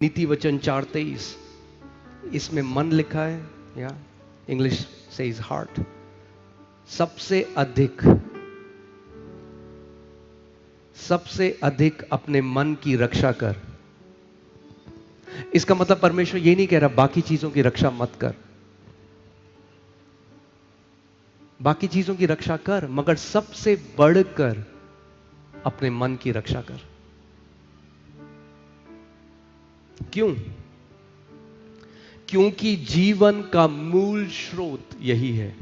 नीति वचन 4:23, इसमें मन लिखा है, या इंग्लिश सेज हार्ट। सबसे अधिक अपने मन की रक्षा कर। इसका मतलब परमेश्वर ये नहीं कह रहा बाकी चीजों की रक्षा मत कर, बाकी चीजों की रक्षा कर, मगर सबसे बढ़कर अपने मन की रक्षा कर। क्यों? क्योंकि जीवन का मूल स्रोत यही है।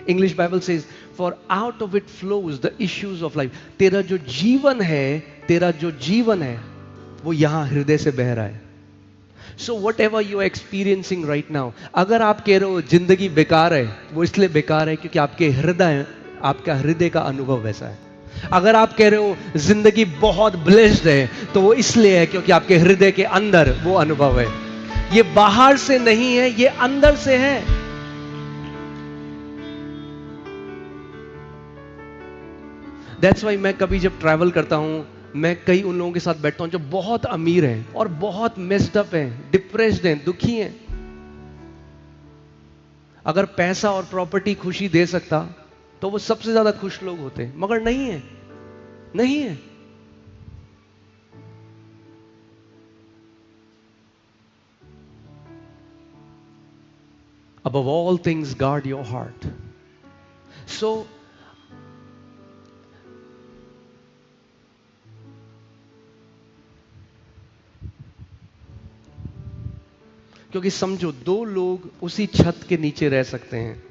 English Bible says for out of it flows the issues of life. तेरा जो जीवन है वो यहां हृदय से बह रहा है। So whatever you are experiencing right now, अगर आप कह रहे हो जिंदगी बेकार है, वो इसलिए बेकार है क्योंकि आपका हृदय का अनुभव वैसा है। अगर आप कह रहे हो जिंदगी बहुत ब्लेस्ड है, तो वो इसलिए है क्योंकि आपके हृदय के अंदर वो अनुभव है। ये बाहर से नहीं है, ये अंदर से है। दैट्स वाई मैं कभी जब ट्रैवल करता हूं, मैं कई उन लोगों के साथ बैठता हूं जो बहुत अमीर हैं और बहुत मेस्ड अप हैं, डिप्रेस्ड हैं, दुखी हैं। अगर पैसा और प्रॉपर्टी खुशी दे सकता तो वो सबसे ज्यादा खुश लोग होते, मगर नहीं है, नहीं है। Above all things, guard your heart. So, क्योंकि समझो, दो लोग उसी छत के नीचे रह सकते हैं।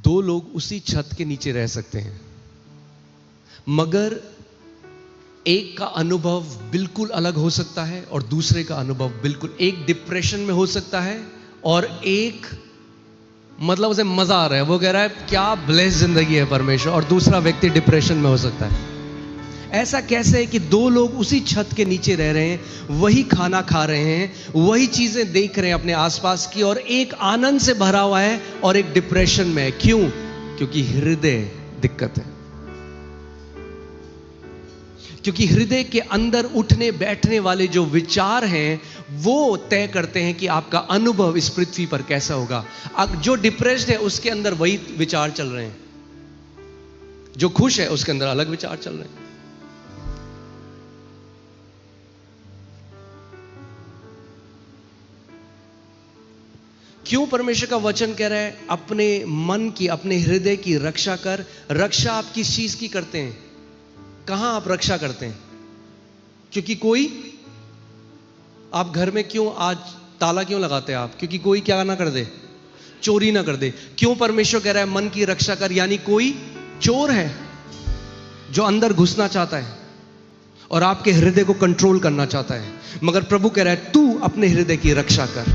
दो लोग उसी छत के नीचे रह सकते हैं, मगर एक का अनुभव बिल्कुल अलग हो सकता है और दूसरे का अनुभव बिल्कुल, एक डिप्रेशन में हो सकता है और एक मतलब उसे मजा आ रहा है, वो कह रहा है क्या ब्लेस जिंदगी है परमेश्वर, और दूसरा व्यक्ति डिप्रेशन में हो सकता है। ऐसा कैसे है कि दो लोग उसी छत के नीचे रह रहे हैं, वही खाना खा रहे हैं, वही चीजें देख रहे हैं अपने आसपास की, और एक आनंद से भरा हुआ है और एक डिप्रेशन में है? क्यों? क्योंकि हृदय दिक्कत है। क्योंकि हृदय के अंदर उठने बैठने वाले जो विचार हैं वो तय करते हैं कि आपका अनुभव इस पृथ्वी पर कैसा होगा। अब जो डिप्रेस्ड है उसके अंदर वही विचार चल रहे हैं, जो खुश है उसके अंदर अलग विचार चल रहे हैं। क्यों परमेश्वर का वचन कह रहा है अपने मन की, अपने हृदय की रक्षा कर? रक्षा आप किस चीज की करते हैं? कहां आप रक्षा करते हैं? क्योंकि कोई, आप घर में क्यों आज ताला क्यों लगाते हैं आप? क्योंकि कोई क्या ना कर दे, चोरी ना कर दे। क्यों परमेश्वर कह रहा है मन की रक्षा कर? यानी कोई चोर है जो अंदर घुसना चाहता है और आपके हृदय को कंट्रोल करना चाहता है। मगर प्रभु कह रहा है तू अपने हृदय की रक्षा कर,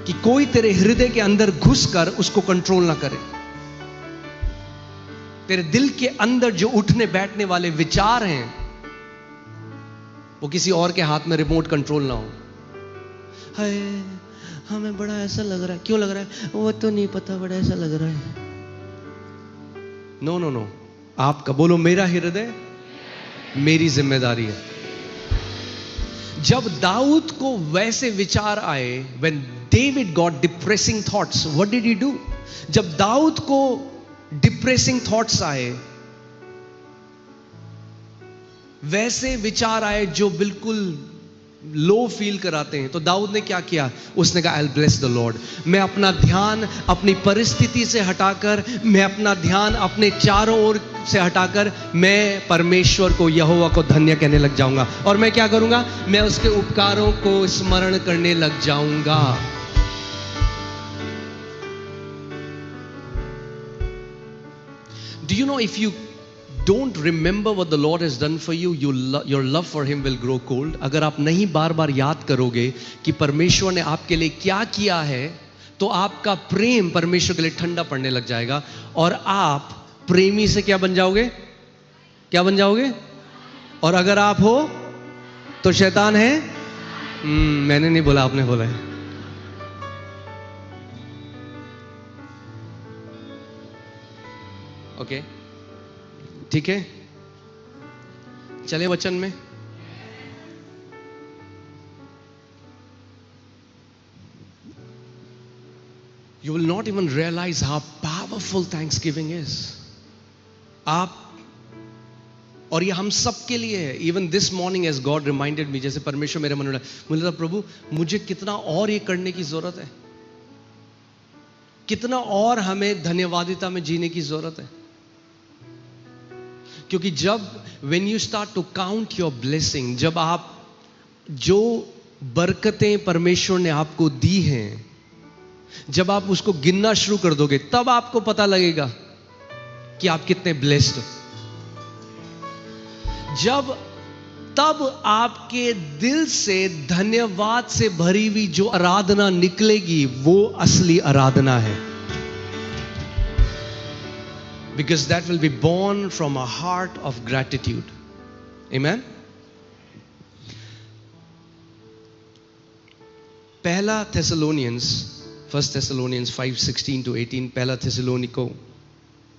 कि कोई तेरे हृदय के अंदर घुसकर उसको कंट्रोल ना करे। तेरे दिल के अंदर जो उठने बैठने वाले विचार हैं वो किसी और के हाथ में रिमोट कंट्रोल ना हो। हाय हमें बड़ा ऐसा लग रहा है, क्यों लग रहा है वो तो नहीं पता, बड़ा ऐसा लग रहा है। नो नो नो, आपका बोलो मेरा हृदय मेरी जिम्मेदारी है। जब दाऊद को वैसे विचार आए, when David got depressing thoughts, what did he do? जब दाऊद को डिप्रेसिंग थॉट्स आए, वैसे विचार आए जो बिल्कुल लो फील कराते हैं, तो दाऊद ने क्या किया? उसने कहा I'll bless the Lord। मैं अपना ध्यान अपनी परिस्थिति से हटाकर, मैं अपना ध्यान अपने चारों ओर से हटाकर, मैं परमेश्वर को, यहोवा को धन्य कहने लग जाऊंगा। और मैं क्या करूंगा? मैं उसके उपकारों को स्मरण करने लग जाऊंगा। Do you know if you don't remember what the Lord has done for you, your love for Him will grow cold? अगर आप नहीं बार बार याद करोगे कि परमेश्वर ने आपके लिए क्या किया है, तो आपका प्रेम परमेश्वर के लिए ठंडा पड़ने लग जाएगा और आप प्रेमी से क्या बन जाओगे? क्या बन जाओगे? और अगर आप हो तो शैतान है। मैंने नहीं बोला, आपने बोला है। ओके, ठीक है, चले वचन में। You will not even realize how powerful Thanksgiving is. आप, और ये हम सब के लिए है। Even this morning as God reminded me, जैसे परमेश्वर मेरे मन में, मुझे लगा प्रभु मुझे कितना और ये करने की जरूरत है, कितना और हमें धन्यवादिता में जीने की जरूरत है। क्योंकि जब when you start to count your blessing, जब आप जो बरकतें परमेश्वर ने आपको दी हैं, जब आप उसको गिनना शुरू कर दोगे, तब आपको पता लगेगा कि आप कितने ब्लेस्ड हो। तब आपके दिल से धन्यवाद से भरी हुई जो आराधना निकलेगी, वो असली आराधना है। Because that will be born from a heart of gratitude. Amen. पहला थेसलोनियंस, 1 Thessalonians 5:16 to 18, पहला थेसलोनिको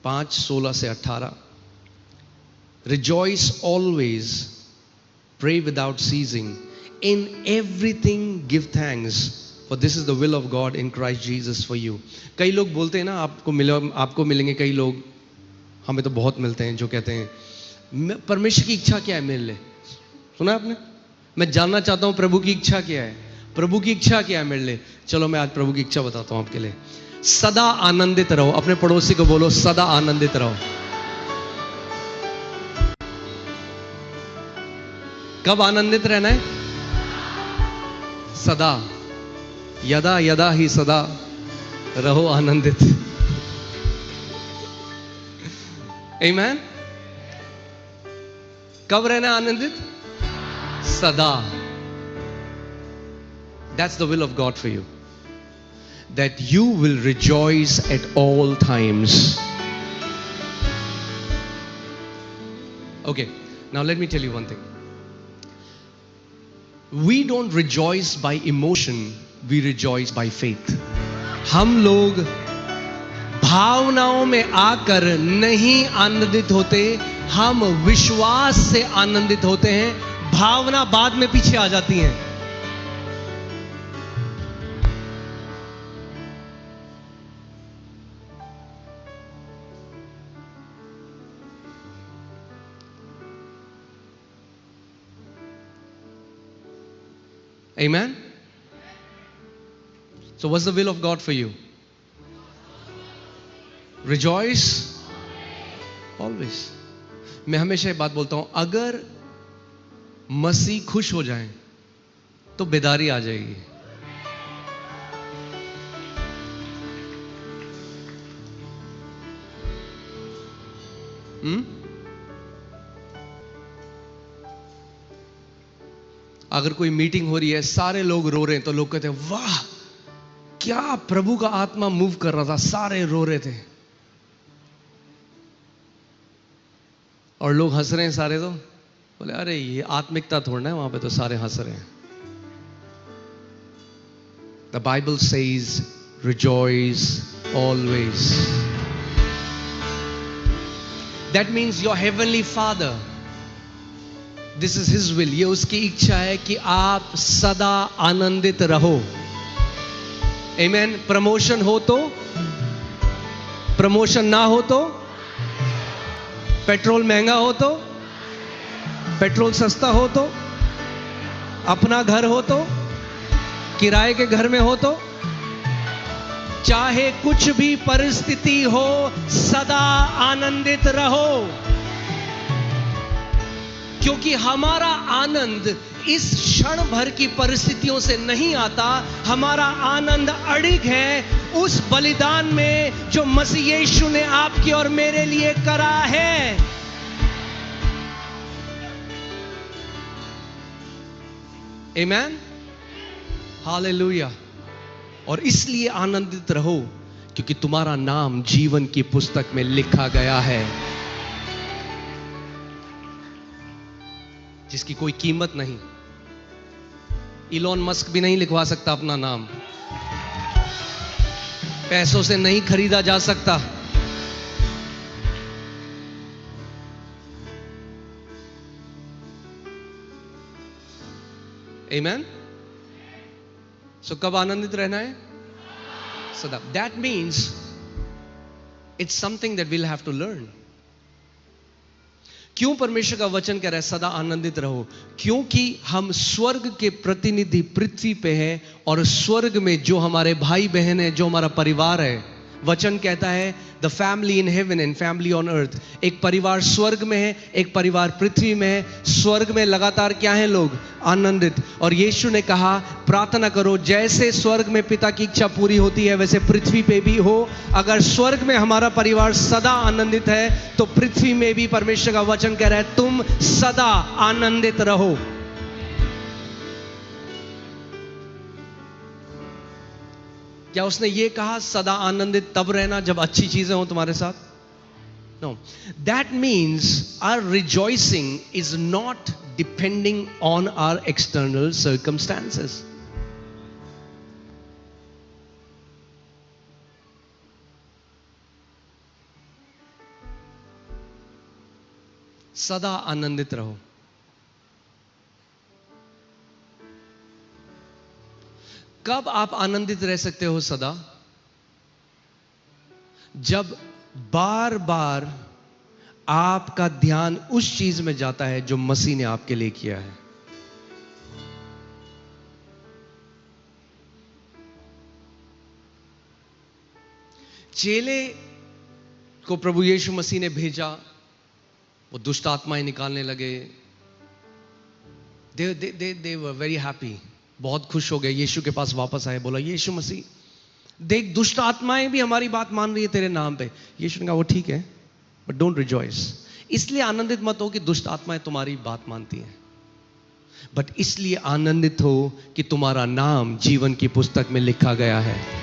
5:16 से 18, Rejoice always, pray without ceasing, in everything give thanks, for this is the will of God in Christ Jesus for you. कई लोग बोलते हैं ना, आपको मिलेंगे कई लोग, हमें तो बहुत मिलते हैं, जो कहते हैं परमेश्वर की इच्छा क्या है मेरे लिए। सुना आपने? मैं जानना चाहता हूं प्रभु की इच्छा क्या है, प्रभु की इच्छा क्या है मेरे लिए। चलो मैं आज प्रभु की इच्छा बताता हूं आपके लिए। सदा आनंदित रहो। अपने पड़ोसी को बोलो, सदा आनंदित रहो। कब आनंदित रहना है? सदा, यदा यदा ही सदा रहो आनंदित। आमीन। कब रहना आनंदित? सदा। That's the will of God for you, that you will rejoice at all times. Okay, now let me tell you one thing. We don't rejoice by emotion, we rejoice by faith. हम लोग भावनाओं में आकर नहीं आनंदित होते, हम विश्वास से आनंदित होते हैं। भावना बाद में पीछे आ जाती हैं। Amen. So what's the will of God for you? Rejoice always. मैं हमेशा ये बात बोलता हूं, अगर मसीह खुश हो जाए तो बेदारी आ जाएगी। अगर कोई मीटिंग हो रही है, सारे लोग रो रहे हैं, तो लोग कहते हैं वाह क्या प्रभु का आत्मा मूव कर रहा था, सारे रो रहे थे। और लोग हंस रहे हैं सारे, तो बोले अरे ये आत्मिकता थोड़ा है, वहां पे तो सारे हंस रहे हैं। The Bible says rejoice always. That means your heavenly Father, this is his will, ये उसकी इच्छा है कि आप सदा आनंदित रहो। Amen. प्रमोशन हो तो, प्रमोशन ना हो तो, पेट्रोल महंगा हो तो, पेट्रोल सस्ता हो तो, अपना घर हो तो, किराए के घर में हो तो, चाहे कुछ भी परिस्थिति हो, सदा आनंदित रहो। क्योंकि हमारा आनंद इस क्षण भर की परिस्थितियों से नहीं आता, हमारा आनंद अड़िग है उस बलिदान में जो मसीह यीशु ने आपकी और मेरे लिए करा है। आमीन, हालेलुया। और इसलिए आनंदित रहो क्योंकि तुम्हारा नाम जीवन की पुस्तक में लिखा गया है, जिसकी कोई कीमत नहीं। इलॉन मस्क भी नहीं लिखवा सकता अपना नाम, पैसों से नहीं खरीदा जा सकता। Amen? So कब आनंदित रहना है? सदा. That means it's something that we'll have to learn. क्यों परमेश्वर का वचन कह रहा है सदा आनंदित रहो? क्योंकि हम स्वर्ग के प्रतिनिधि पृथ्वी पे हैं, और स्वर्ग में जो हमारे भाई बहन है, जो हमारा परिवार है, वचन कहता है the family in heaven and family on earth. एक परिवार स्वर्ग में है, एक परिवार पृथ्वी में है. स्वर्ग में लगातार क्या है लोग? आनंदित. और यीशु ने कहा प्रार्थना करो जैसे स्वर्ग में पिता की इच्छा पूरी होती है वैसे पृथ्वी पे भी हो. अगर स्वर्ग में हमारा परिवार सदा आनंदित है तो पृथ्वी में भी परमेश्वर का वचन कह रहा है तुम सदा आनंदित रहो. क्या उसने ये कहा सदा आनंदित तब रहना जब अच्छी चीजें हो तुम्हारे साथ? No. That means our rejoicing is not depending on our external circumstances. सदा आनंदित रहो. कब आप आनंदित रह सकते हो सदा? जब बार बार आपका ध्यान उस चीज में जाता है जो मसीह ने आपके लिए किया है. चेले को प्रभु यीशु मसीह ने भेजा, वो दुष्ट आत्माएं निकालने लगे. they were very happy. बहुत खुश हो गए. यीशु के पास वापस आए, बोला यीशु मसीह देख दुष्ट आत्माएं भी हमारी बात मान रही है तेरे नाम पे. यीशु ने कहा वो ठीक है, बट डोंट रिजॉइस. इसलिए आनंदित मत हो कि दुष्ट आत्माएं तुम्हारी बात मानती हैं, बट इसलिए आनंदित हो कि तुम्हारा नाम जीवन की पुस्तक में लिखा गया है.